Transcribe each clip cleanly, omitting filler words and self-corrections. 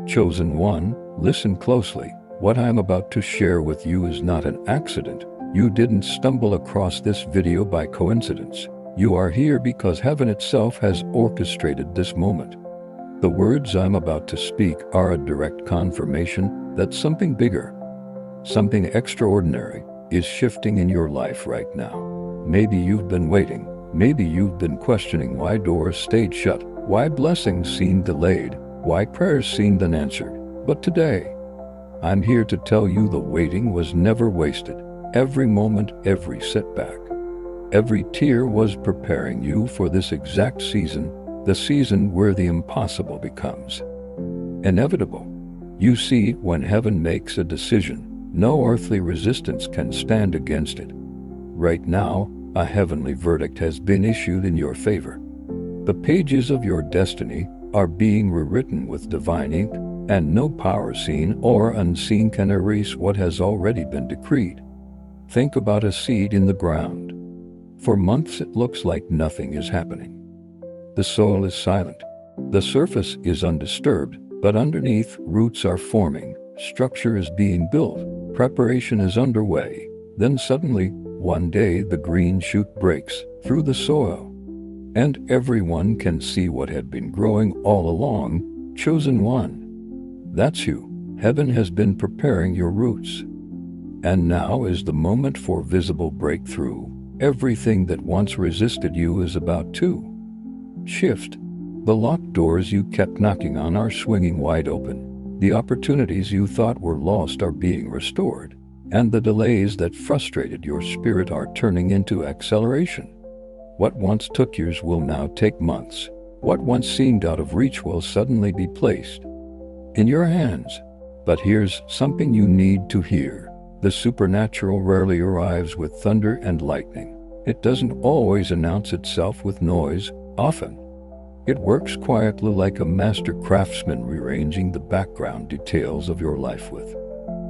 Chosen one, listen closely. What I'm about to share with you is not an accident. You didn't stumble across this video by coincidence. You are here because heaven itself has orchestrated this moment. The words I'm about to speak are a direct confirmation that something bigger, something extraordinary, is shifting in your life right now. Maybe you've been waiting. Maybe you've been questioning why doors stayed shut, why blessings seemed delayed, why prayers seemed unanswered. But today, I'm here to tell you the waiting was never wasted. Every moment, every setback, every tear was preparing you for this exact season, the season where the impossible becomes inevitable. You see, when heaven makes a decision, no earthly resistance can stand against it. Right now, a heavenly verdict has been issued in your favor. The pages of your destiny are being rewritten with divine ink, and no power seen or unseen can erase what has already been decreed. Think about a seed in the ground. For months it looks like nothing is happening. The soil is silent. The surface is undisturbed, but underneath, roots are forming, structure is being built, preparation is underway. Then suddenly, one day the green shoot breaks through the soil, and everyone can see what had been growing all along. Chosen one. That's you. Heaven has been preparing your roots. And now is the moment for visible breakthrough. Everything that once resisted you is about to shift. The locked doors you kept knocking on are swinging wide open. The opportunities you thought were lost are being restored. And the delays that frustrated your spirit are turning into acceleration. What once took years will now take months. What once seemed out of reach will suddenly be placed in your hands. But here's something you need to hear. The supernatural rarely arrives with thunder and lightning. It doesn't always announce itself with noise. Often, it works quietly, like a master craftsman rearranging the background details of your life with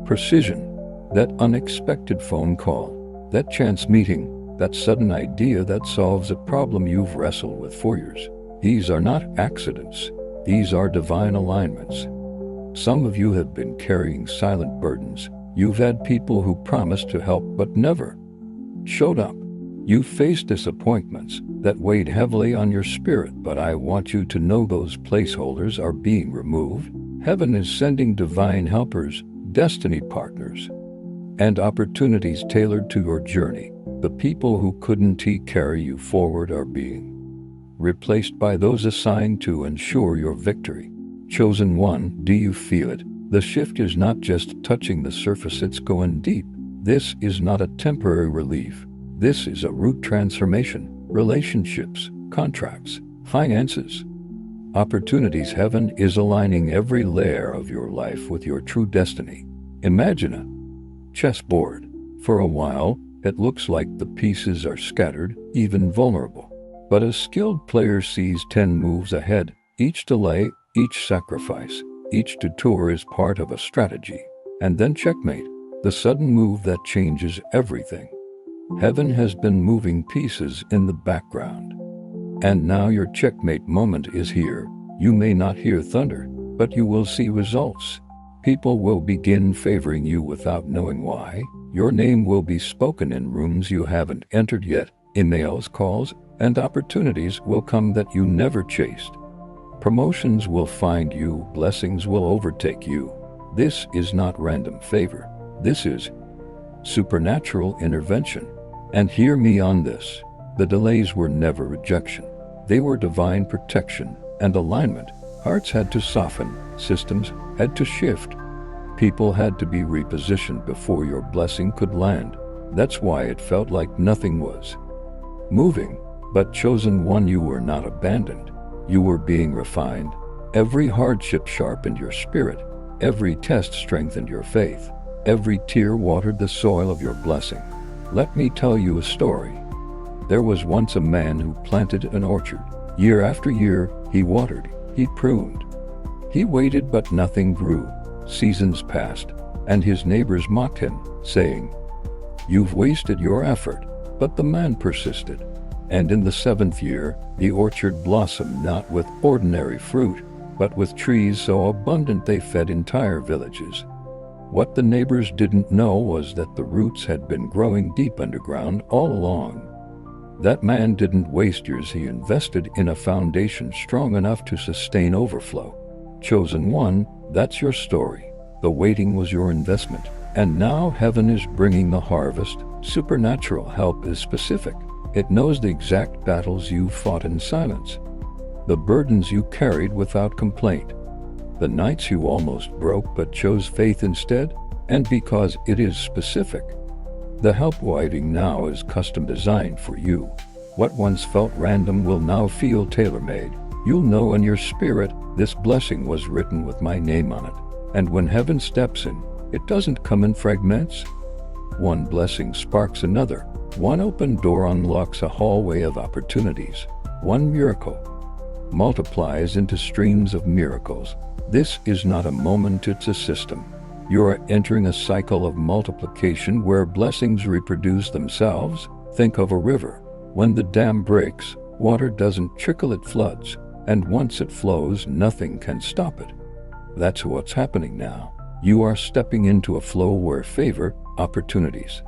precision. That unexpected phone call, that chance meeting, that sudden idea that solves a problem you've wrestled with for years. These are not accidents. These are divine alignments. Some of you have been carrying silent burdens. You've had people who promised to help but never showed up. You've faced disappointments that weighed heavily on your spirit, but I want you to know those placeholders are being removed. Heaven is sending divine helpers, destiny partners, and opportunities tailored to your journey. The people who couldn't carry you forward are being replaced by those assigned to ensure your victory. Chosen one, do you feel it? The shift is not just touching the surface, it's going deep. This is not a temporary relief. This is a root transformation. Relationships, contracts, finances, opportunities. Heaven is aligning every layer of your life with your true destiny. Imagine a chessboard. For a while, it looks like the pieces are scattered, even vulnerable. But a skilled player sees 10 moves ahead. Each delay, each sacrifice, each detour is part of a strategy. And then checkmate, the sudden move that changes everything. Heaven has been moving pieces in the background. And now your checkmate moment is here. You may not hear thunder, but you will see results. People will begin favoring you without knowing why. Your name will be spoken in rooms you haven't entered yet. Emails, calls, and opportunities will come that you never chased. Promotions will find you. Blessings will overtake you. This is not random favor. This is supernatural intervention. And hear me on this. The delays were never rejection. They were divine protection and alignment. Hearts had to soften. Systems had to shift. People had to be repositioned before your blessing could land. That's why it felt like nothing was moving. But chosen one, you were not abandoned. You were being refined. Every hardship sharpened your spirit. Every test strengthened your faith. Every tear watered the soil of your blessing. Let me tell you a story. There was once a man who planted an orchard. Year after year, he watered, he pruned. He waited, but nothing grew. Seasons passed, and his neighbors mocked him, saying, "You've wasted your effort." But the man persisted. And in the 7th year, the orchard blossomed, not with ordinary fruit, but with trees so abundant they fed entire villages. What the neighbors didn't know was that the roots had been growing deep underground all along. That man didn't waste years, he invested in a foundation strong enough to sustain overflow. Chosen one, that's your story. The waiting was your investment. And now heaven is bringing the harvest. Supernatural help is specific. It knows the exact battles you fought in silence, the burdens you carried without complaint, the nights you almost broke but chose faith instead. And because it is specific, the help waiting now is custom designed for you. What once felt random will now feel tailor-made. You'll know in your spirit, this blessing was written with my name on it. And when heaven steps in, it doesn't come in fragments. One blessing sparks another. One open door unlocks a hallway of opportunities. One miracle multiplies into streams of miracles. This is not a moment, it's a system. You are entering a cycle of multiplication where blessings reproduce themselves. Think of a river. When the dam breaks, water doesn't trickle, it floods. And once it flows, nothing can stop it. That's what's happening now. You are stepping into a flow where favor, opportunities,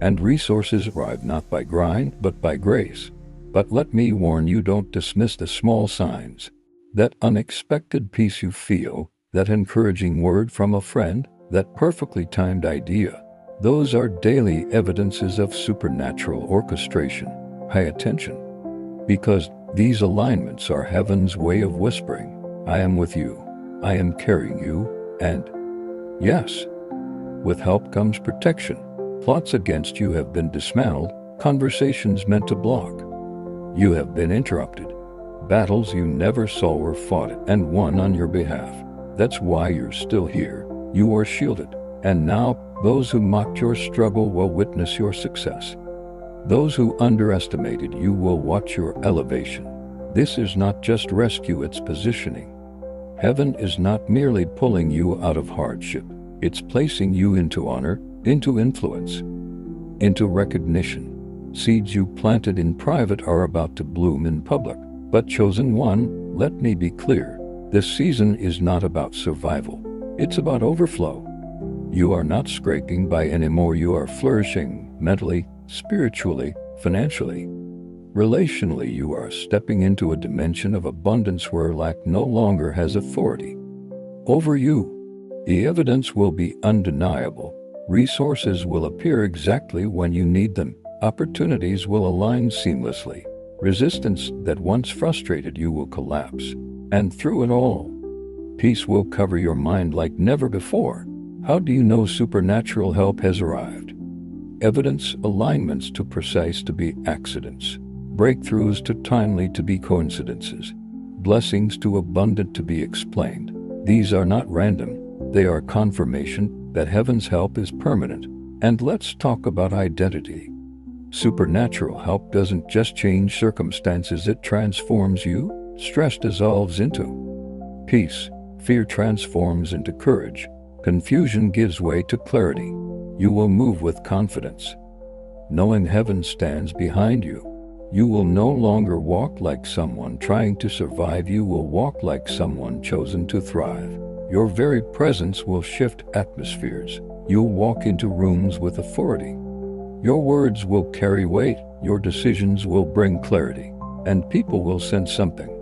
and resources arrive not by grind, but by grace. But let me warn you, don't dismiss the small signs. That unexpected peace you feel, that encouraging word from a friend, that perfectly timed idea, those are daily evidences of supernatural orchestration. Pay attention, because these alignments are heaven's way of whispering, I am with you, I am carrying you, and yes, with help comes protection. Plots against you have been dismantled, conversations meant to block you have been interrupted. Battles you never saw were fought and won on your behalf. That's why you're still here. You are shielded. And now, those who mocked your struggle will witness your success. Those who underestimated you will watch your elevation. This is not just rescue, it's positioning. Heaven is not merely pulling you out of hardship. It's placing you into honor, into influence, into recognition. Seeds you planted in private are about to bloom in public. But chosen one, let me be clear. This season is not about survival. It's about overflow. You are not scraping by anymore. You are flourishing mentally, spiritually, financially. Relationally, you are stepping into a dimension of abundance where lack no longer has authority over you. The evidence will be undeniable. Resources will appear exactly when you need them. Opportunities will align seamlessly. Resistance that once frustrated you will collapse. And through it all, peace will cover your mind like never before. How do you know supernatural help has arrived? Evidence, alignments too precise to be accidents. Breakthroughs too timely to be coincidences. Blessings too abundant to be explained. These are not random. They are confirmation that heaven's help is permanent. And let's talk about identity. Supernatural help doesn't just change circumstances, it transforms you. Stress dissolves into peace. Fear transforms into courage. Confusion gives way to clarity. You will move with confidence, knowing heaven stands behind you. You will no longer walk like someone trying to survive. You will walk like someone chosen to thrive. Your very presence will shift atmospheres. You'll walk into rooms with authority. Your words will carry weight. Your decisions will bring clarity. And people will sense something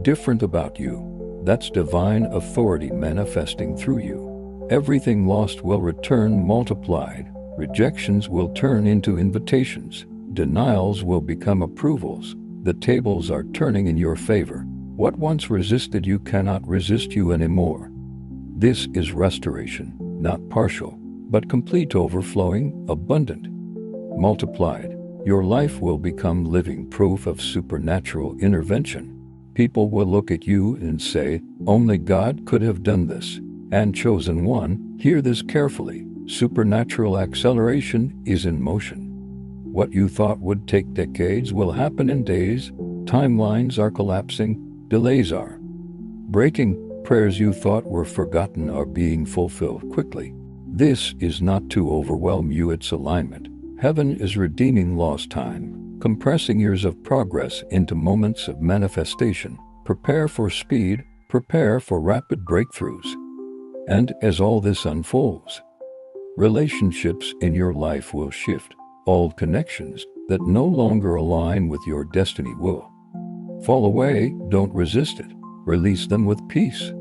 different about you. That's divine authority manifesting through you. Everything lost will return multiplied. Rejections will turn into invitations. Denials will become approvals. The tables are turning in your favor. What once resisted you cannot resist you anymore. This is restoration, not partial, but complete, overflowing, abundant, multiplied. Your life will become living proof of supernatural intervention. People will look at you and say, only God could have done this. And chosen one, hear this carefully. Supernatural acceleration is in motion. What you thought would take decades will happen in days. Timelines are collapsing, delays are breaking. Prayers you thought were forgotten are being fulfilled quickly. This is not to overwhelm you, it's alignment. Heaven is redeeming lost time, compressing years of progress into moments of manifestation. Prepare for speed, Prepare for rapid breakthroughs. And as all this unfolds, relationships in your life will shift. Old connections that no longer align with your destiny will fall away. Don't resist it. Release them with peace.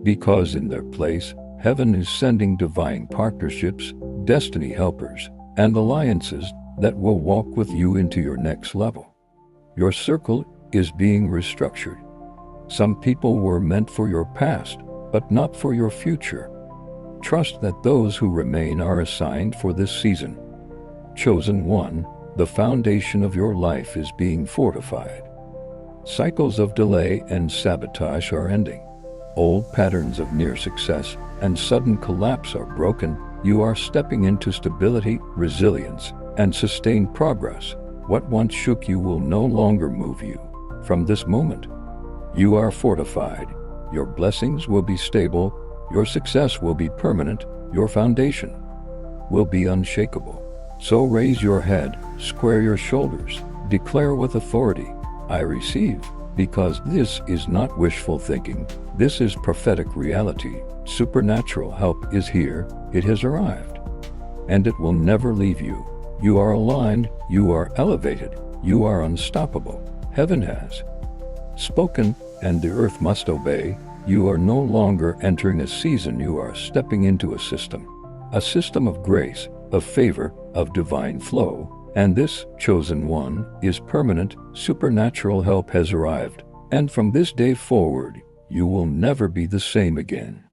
Because in their place, heaven is sending divine partnerships, destiny helpers, and alliances that will walk with you into your next level. Your circle is being restructured. Some people were meant for your past, but not for your future. Trust that those who remain are assigned for this season. Chosen one, the foundation of your life is being fortified. Cycles of delay and sabotage are ending. Old patterns of near success and sudden collapse are broken. You are stepping into stability, resilience, and sustained progress. What once shook you will no longer move you. From this moment, you are fortified. Your blessings will be stable. Your success will be permanent. Your foundation will be unshakable. So raise your head, square your shoulders, declare with authority, I receive, because this is not wishful thinking. This is prophetic reality. Supernatural help is here. It has arrived. And it will never leave you. You are aligned. You are elevated. You are unstoppable. Heaven has spoken, and the earth must obey. You are no longer entering a season. You are stepping into a system of grace, of favor, of divine flow. And this chosen one is permanent. Supernatural help has arrived. And from this day forward, you will never be the same again.